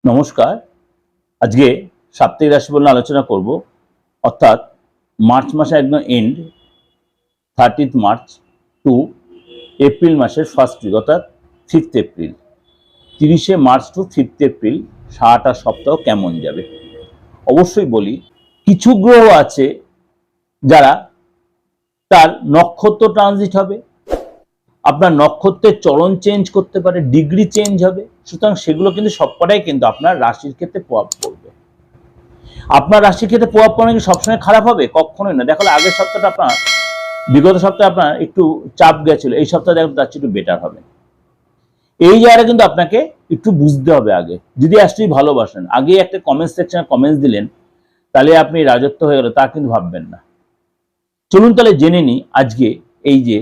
নমস্কার। আজকে সাপ্তাহিক রাশিফল নিয়ে আলোচনা করব। অর্থাৎ মার্চ মাসে একদম এন্ড 30 মার্চ টু এপ্রিল মাসের ফার্স্ট উইক অর্থাৎ 5 এপ্রিল, 30 মার্চ টু 5 এপ্রিল সারাটা সপ্তাহ কেমন যাবে। অবশ্যই বলি, কিছু গ্রহ আছে যারা তার নক্ষত্র ট্রানজিট হবে, আপনার নক্ষত্রের চরণ চেঞ্জ করতে পারে, ডিগ্রি চেঞ্জ হবে। সুতরাং সেগুলো কিন্তু সবকটাই কিন্তু আপনার রাশির ক্ষেত্রে প্রভাব পড়বে। আপনার রাশির ক্ষেত্রে প্রভাব পড়ে কি সবসময় খারাপ হবে? কখনোই না। দেখো, আগের সপ্তাহটা আপনার, বিগত সপ্তাহে আপনার একটু চাপ গেছিল, এই সপ্তাহে দেখো তার চেয়ে একটু বেটার হবে। এই জায়গাটা কিন্তু আপনাকে একটু বুঝতে হবে। আগে যদি অ্যাকচুয়ালি ভালোবাসেন, আগে একটা কমেন্ট সেকশনে কমেন্টস দিলেন তাহলে আপনি রাজত্ব হয়ে গেল, তা কিন্তু ভাববেন না। চলুন তাহলে জেনে নিই আজকে এই যে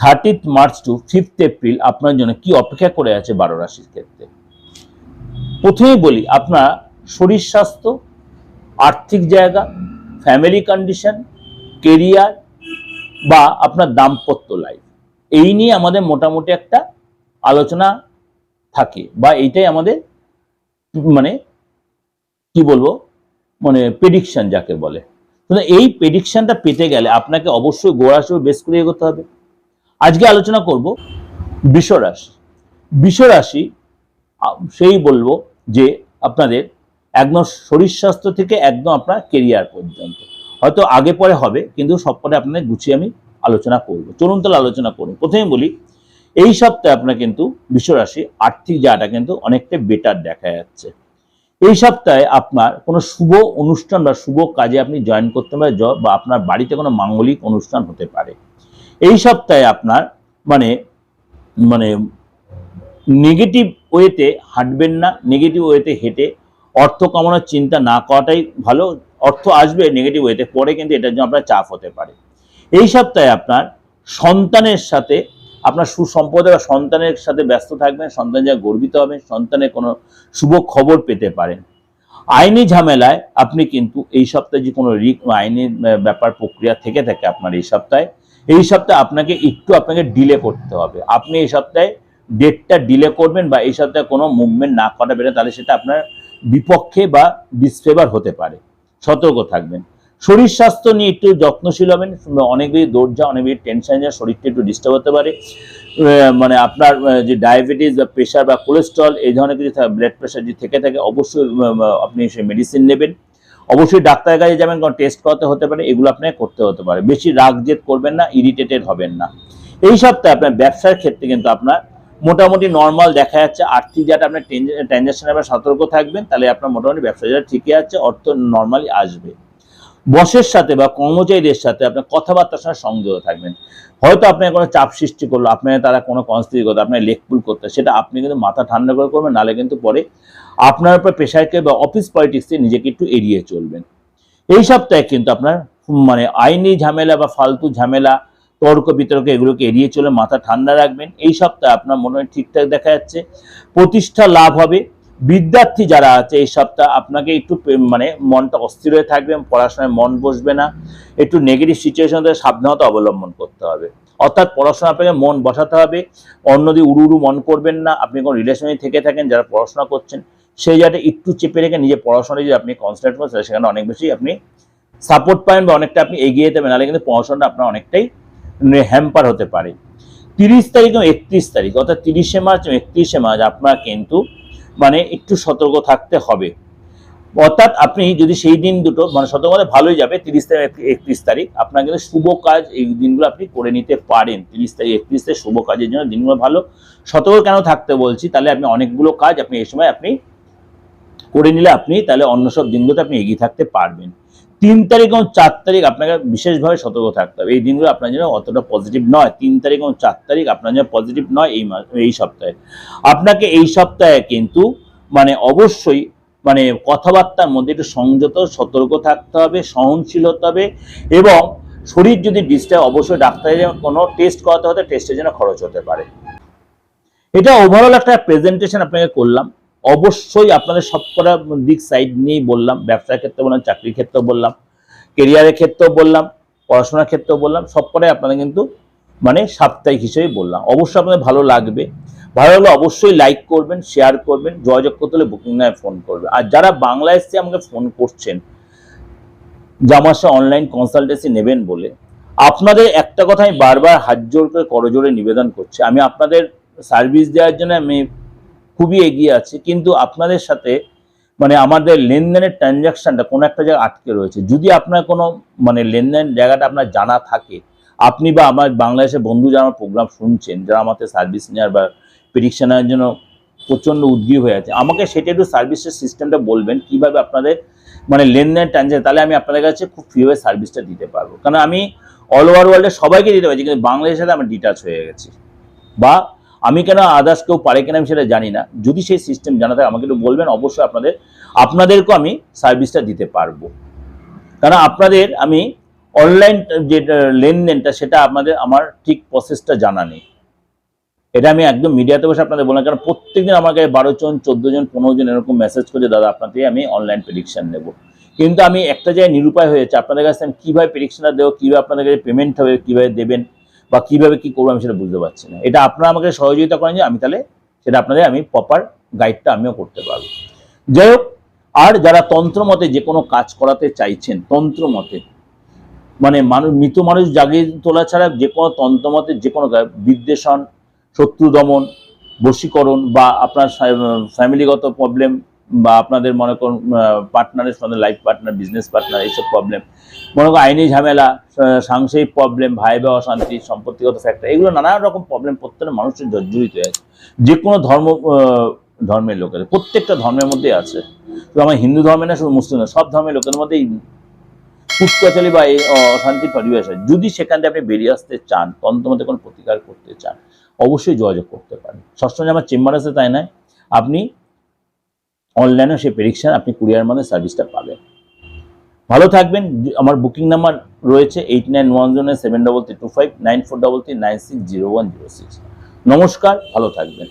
30 মার্চ টু 5 এপ্রিল আপনার জন্য কি অপেক্ষা করে আছে 12 রাশির ক্ষেত্রে। প্রথমেই বলি, আপনার শরীর স্বাস্থ্য, আর্থিক জায়গা, ফ্যামিলি কন্ডিশন, কেরিয়ার বা আপনার দাম্পত্য লাইফ, এই নিয়ে আমাদের মোটামুটি একটা আলোচনা থাকে, বা এইটাই আমাদের মানে কি বলবো, মানে প্রেডিকশন যাকে বলে। তো এই প্রেডিকশনটা পেতে গেলে আপনাকে অবশ্যই গোড়াশো বেস করে এগোতে হবে। আজকে আলোচনা করব বৃষ রাশি। বৃষ রাশি সেই বলবো যে আপনাদের একদম শরীর স্বাস্থ্য থেকে একদম আপনার কেরিয়ার পর্যন্ত, হয়তো আগে পরে হবে, কিন্তু সবকটা আপনাদের গুছিয়ে আমি আলোচনা করব। চলুন তাহলে আলোচনা করি। প্রথমে বলি, এই সপ্তাহে আপনার কিন্তু বৃষ রাশি আর্থিক জায়গাটা কিন্তু অনেকটা বেটার দেখা যাচ্ছে। এই সপ্তাহে আপনার কোনো শুভ অনুষ্ঠান বা শুভ কাজে আপনি জয়েন করতে পারেন, বা আপনার বাড়িতে কোনো মাঙ্গলিক অনুষ্ঠান হতে পারে। এই সপ্তাহে আপনার মানে মানে নেগেটিভ ওয়েতে হাঁটবেন না, নেগেটিভ ওয়েতে হেঁটে অর্থ কামানোর চিন্তা না করাটাই ভালো। অর্থ আসবে নেগেটিভ ওয়েতে, পরে কিন্তু এটার জন্য আপনার চাপ হতে পারে। এই সপ্তাহে আপনার সন্তানের সাথে আপনার সুসম্পদ বা সন্তানের সাথে ব্যস্ত থাকবেন, সন্তান যা গর্বিত হবেন, সন্তানের কোনো শুভ খবর পেতে পারেন। আইনি ঝামেলায় আপনি কিন্তু এই সপ্তাহে যে কোনো আইনি ব্যাপার প্রক্রিয়া থেকে থাকে আপনার এই সপ্তাহে আপনাকে আপনাকে ডিলে করতে হবে। আপনি এই সপ্তাহে ডেটটা ডিলে করবেন বা এই সপ্তাহে কোনো মুভমেন্ট না করা বেরো, তাহলে সেটা আপনার বিপক্ষে বা ডিসফেভার হতে পারে। সতর্ক থাকবেন। শরীর স্বাস্থ্য নিয়ে একটু যত্নশীল হবেন। অনেক বেশি দৌড় যাওয়া, অনেক বেশি টেনশন যাওয়া, শরীরটা একটু ডিস্টার্ব হতে পারে। মানে আপনার যে ডায়াবেটিস বা প্রেশার বা কোলেস্ট্রল এই ধরনের কিছু ব্লাড প্রেশার যদি থেকে থাকে, অবশ্যই আপনি সেই মেডিসিন নেবেন। অবশ্যই ডাক্তারের কাছে যাবেন, কারণ টেস্ট করাতে হতে পারে, এগুলো আপনাকে করতে হতে পারে। বেশি রাগ জেদ করবেন না, ইরিটেটেড হবেন না। এই সপ্তাহে আপনার ব্যবসার ক্ষেত্রে কিন্তু আপনার মোটামুটি নর্মাল দেখা যাচ্ছে। আর্থিক যাটা আপনার ট্রানজাকশনে আপনার সতর্ক থাকবেন, তাহলে আপনার মোটামুটি ব্যবসা যারা ঠিকই আছে, অর্থ নর্মালি আসবে। বসের সাথে বা কর্মচারীদের সাথে আপনার কথাবার্তার সাথে সংযত থাকবেন। হয়তো আপনার কোনো চাপ সৃষ্টি করলো, আপনার তারা কোনো কনস্ট্রিক করতে, আপনার লেকপুল করতে, সেটা আপনি কিন্তু মাথা ঠান্ডা করে করবেন, নাহলে কিন্তু পরে আপনার উপর প্রেশারকে বা অফিস পলিটিক্সে নিজেকে একটু এড়িয়ে চলবেন। এই সপ্তাহে কিন্তু আপনার মানে আইনি ঝামেলা বা ফালতু ঝামেলা, তর্ক বিতর্ক, এগুলোকে এড়িয়ে চলে মাথা ঠান্ডা রাখবেন। এই সপ্তাহে আপনার মনে হয় ঠিকঠাক দেখা যাচ্ছে। প্রতিষ্ঠা লাভ হবে। বিদ্যার্থী যারা আছে এই সপ্তাহ আপনাকে একটু মানে মনটা অস্থির হয়ে থাকবে, পড়াশোনায় মন বসবে না, একটু নেগেটিভ সিচুয়েশন থেকে সাবধানতা অবলম্বন করতে হবে। অর্থাৎ পড়াশোনা আপনাকে মন বসাতে হবে, অন্যদিকে উড়ু উড়ু মন করবেন না। আপনি কোনো রিলেশনে থেকে থাকেন, যারা পড়াশোনা করছেন, সেই জায়গাটা একটু চেপে রেখে নিজের পড়াশোনায় যদি আপনি কনসেন্ট্রেট করেন, সেখানে অনেক বেশি আপনি সাপোর্ট পাবেন বা অনেকটা আপনি এগিয়ে যেতে পারেন, নাহলে কিন্তু পড়াশোনাটা আপনার অনেকটাই হ্যাম্পার হতে পারে। 30 তারিখ এবং 31 তারিখ অর্থাৎ 30শে মার্চ এবং 31শে মার্চ আপনার কিন্তু মানে একটু সতর্ক থাকতে হবে। অর্থাৎ আপনি যদি সেই দিন দুটো মানে সতর্ক ভালোই যাবে। 30 তারিখ 31 তারিখ আপনার কিন্তু শুভ কাজ এই দিনগুলো আপনি করে নিতে পারেন। 30 তারিখ 31 তারিখ শুভ কাজের জন্য দিনগুলো ভালো। সতর্ক কেন থাকতে বলছি, তাহলে আপনি অনেকগুলো কাজ আপনি এই সময় আপনি করে নিলে আপনি তাহলে অন্য সব দিনগুলোতে আপনি এগিয়ে থাকতে পারবেন। 3 তারিখ এবং 4 তারিখ আপনাকে বিশেষভাবে সতর্ক থাকতে হবে। এই দিনগুলো আপনার জন্য অতটা পজিটিভ নয়। 3 তারিখ এবং 4 তারিখ আপনার জন্য পজিটিভ নয় এই সপ্তাহে। আপনাকে এই সপ্তাহে কিন্তু মানে অবশ্যই মানে কথাবার্তার মধ্যে একটু সংযত, সতর্ক থাকতে হবে, সহনশীল হতে হবে, এবং শরীর যদি ডিস্টার্ব, অবশ্যই ডাক্তারের কোনো টেস্ট করাতে হতে, টেস্টের জন্য খরচ হতে পারে। এটা ওভারঅল একটা প্রেজেন্টেশন আপনাকে করলাম। অবশ্যই আপনাদের সবকটা দিক সাইড নিয়েই বললাম। ব্যবসার ক্ষেত্রে বললাম, চাকরির ক্ষেত্রেও বললাম, কেরিয়ারের ক্ষেত্রেও বললাম, পড়াশোনার ক্ষেত্রেও বললাম। সবকটাই আপনাদের কিন্তু মানে সাপ্তাহিক হিসেবে বললাম। অবশ্যই আপনাদের ভালো লাগবে। ভালো লাগলে অবশ্যই লাইক করবেন, শেয়ার করবেন, যোগাযোগ করতে হলে বুকিং নামে ফোন করবে। আর যারা বাংলাদেশ থেকে আমাকে ফোন করছেন যে আমার সাথে অনলাইন কনসালটেন্সি নেবেন বলে, আপনাদের একটা কথা আমি বারবার হাত জোর করে করজোড়ে নিবেদন করছি, আমি আপনাদের সার্ভিস দেওয়ার জন্য আমি খুবই এগিয়ে আছি, কিন্তু আপনাদের সাথে মানে আমাদের লেনদেনের ট্রানজাকশনটা কোনো একটা জায়গায় আটকে রয়েছে। যদি আপনার কোনো মানে লেনদেন জায়গাটা আপনার জানা থাকে, আপনি বা আমার বাংলাদেশের বন্ধু যারা আমার প্রোগ্রাম শুনছেন, যারা আমাদের সার্ভিস নেওয়ার বা প্রেডিকশন নেওয়ার জন্য প্রচণ্ড উদ্গ্রীব হয়ে আছে, আমাকে সেটা একটু সার্ভিসের সিস্টেমটা বলবেন কীভাবে আপনাদের মানে লেনদেন ট্রানজাকশন, তাহলে আমি আপনাদের কাছে খুব ফ্রিভাবে সার্ভিসটা দিতে পারবো। কারণ আমি অল ওভার ওয়ার্ল্ডে সবাইকে দিতে পারছি, কিন্তু বাংলাদেশের সাথে আমি ডিটাচ হয়ে গেছি, বা আমি কেন আদার্স কেউ পারে কিনা আমি সেটা জানি না। যদি সেই সিস্টেম জানা থাকে আমাকে একটু বলবেন, অবশ্যই আপনাদেরকেও আমি সার্ভিসটা দিতে পারবো। কারণ আপনাদের আমি অনলাইন যে লেনদেনটা সেটা আমার ঠিক প্রসেসটা জানা নেই, এটা আমি একদম মিডিয়াতে বসে আপনাদের বললাম। কারণ প্রত্যেকদিন আমার কাছে 12 জন 14 জন 15 জন এরকম মেসেজ করে দাদা আপনার থেকে আমি অনলাইন প্রেডিকশন নেব, কিন্তু আমি একটা জায়গায় নিরুপায় হয়েছে আপনাদের কাছে আমি কীভাবে প্রেডিকশনটা দেবো, কীভাবে আপনাদের কাছে পেমেন্ট হবে, কীভাবে দেবেন বা কীভাবে কী করবো আমি সেটা বুঝতে পারছি না। এটা আপনারা আমাকে সহযোগিতা করেন যে আমি তাহলে সেটা আপনাদের আমি প্রপার গাইডটা আমিও করতে পারবো। যাই হোক, আর যারা তন্ত্রমতে যে কোনো কাজ করাতে চাইছেন, তন্ত্রমতে মানে মৃত মানুষ জাগিয়ে তোলা ছাড়া যে কোনো তন্ত্রমতে যে কোনো বিদ্বেষণ, শত্রু দমন, বশীকরণ, বা আপনার ফ্যামিলিগত প্রবলেম, বা আপনাদের মনে করুন পার্টনারের সঙ্গে লাইফ পার্টনার, বিজনেস পার্টনার, এইসব প্রবলেম, মনে করুন আইনি ঝামেলা, সাংসারিক প্রবলেম, ভাই বা অশান্তি, সম্পত্তিগত ফ্যাক্টর, এগুলো নানা রকম প্রবলেম প্রত্যেকটা মানুষের জর্জরিত আছে। যে কোনো ধর্মের লোকের, প্রত্যেকটা ধর্মের মধ্যেই আছে, শুধু আমার হিন্দু ধর্মে না, শুধু মুসলিম না, সব ধর্মের লোকের মধ্যেই কুটকাচালি বা এই অশান্তির পরিবেশ হয়। যদি সেখান থেকে আপনি বেরিয়ে আসতে চান, তন্ত্রমতে কোনো প্রতিকার করতে চান, অবশ্যই যোগাযোগ করতে পারেন। সবসময় আমার চেম্বার আছে তাই নয়, আপনি অনলাইনে সেই প্রেডিকশন আপনি কুরিয়ার মধ্যে সার্ভিসটা পাবেন। ভালো থাকবেন। আমার বুকিং নাম্বার রয়েছে 8910733325 9433960106। নমস্কার, ভালো থাকবেন।